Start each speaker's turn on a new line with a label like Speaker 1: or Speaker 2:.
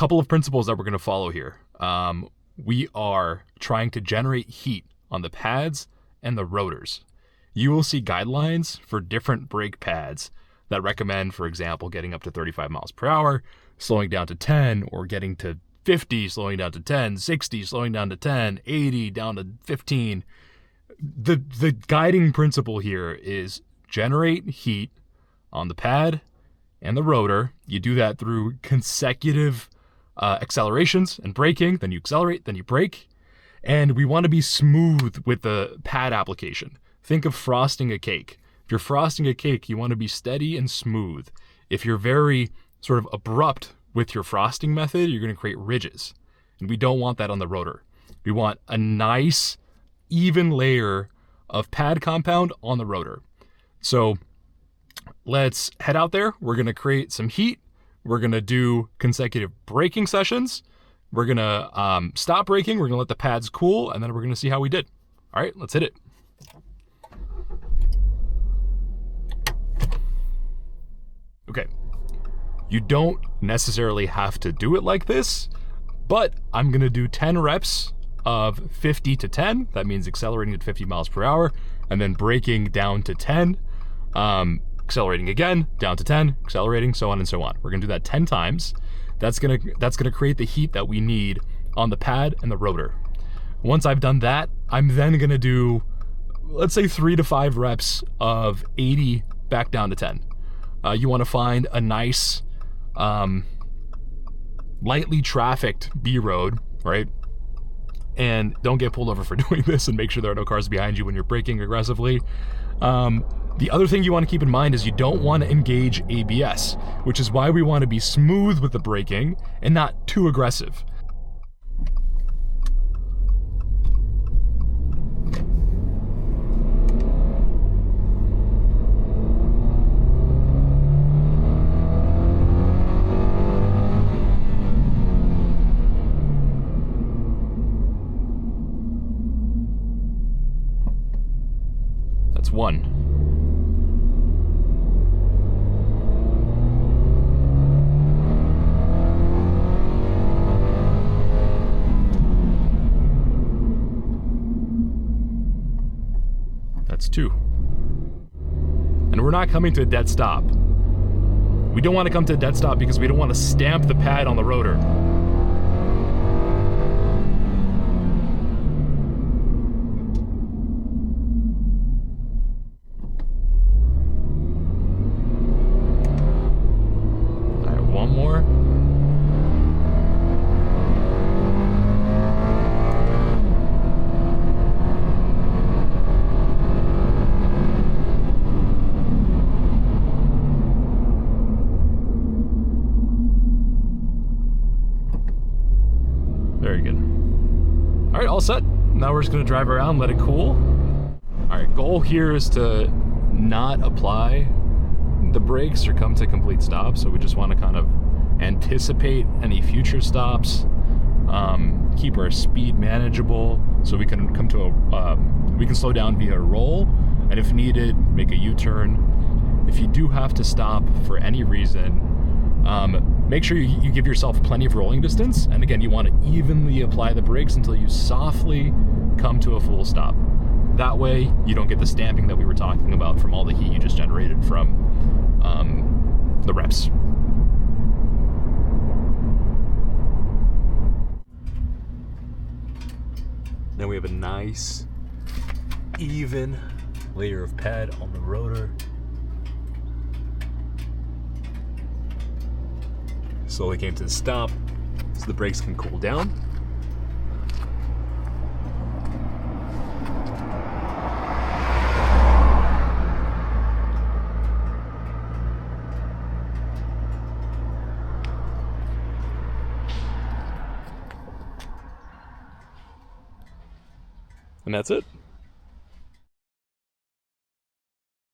Speaker 1: couple of principles that we're going to follow here. We are trying to generate heat on the pads and the rotors. You will see guidelines for different brake pads that recommend, for example, getting up to 35 miles per hour, slowing down to 10, or getting to 50, slowing down to 10, 60, slowing down to 10, 80, down to 15. The guiding principle here is generate heat on the pad and the rotor. You do that through consecutive accelerations and braking. Then you accelerate, then you brake. And we want to be smooth with the pad application. Think of frosting a cake. If you're frosting a cake, you want to be steady and smooth. If you're very sort of abrupt with your frosting method, you're going to create ridges. And we don't want that on the rotor. We want a nice, even layer of pad compound on the rotor. So let's head out there. We're going to create some heat. We're going to do consecutive braking sessions. We're going to stop braking. We're going to let the pads cool, and then we're going to see how we did. All right, let's hit it. Okay, you don't necessarily have to do it like this, but I'm going to do 10 reps of 50 to 10. That means accelerating at 50 miles per hour and then braking down to 10, accelerating again, down to 10, accelerating, so on and so on. We're going to do that 10 times. That's going to create the heat that we need on the pad and the rotor. Once I've done that, I'm then going to do, let's say 3 to 5 reps of 80 back down to 10. You want to find a nice, lightly trafficked B road, right? And don't get pulled over for doing this, and make sure there are no cars behind you when you're braking aggressively. The other thing you want to keep in mind is you don't want to engage ABS, which is why we want to be smooth with the braking and not too aggressive. That's 1. That's 2. And we're not coming to a dead stop. We don't want to come to a dead stop because we don't want to stamp the pad on the rotor. More. Very good. All right, all set. Now we're just going to drive around, let it cool. All right, goal here is to not apply the brakes or come to complete stop. So we just want to kind of anticipate any future stops, keep our speed manageable so we can come to we can slow down via a roll, and if needed, make a U-turn. If you do have to stop for any reason, make sure you give yourself plenty of rolling distance. And again, you want to evenly apply the brakes until you softly come to a full stop. That way, you don't get the stamping that we were talking about from all the heat you just generated from the reps. Now we have a nice, even layer of pad on the rotor. Slowly came to the stop so the brakes can cool down. And that's it.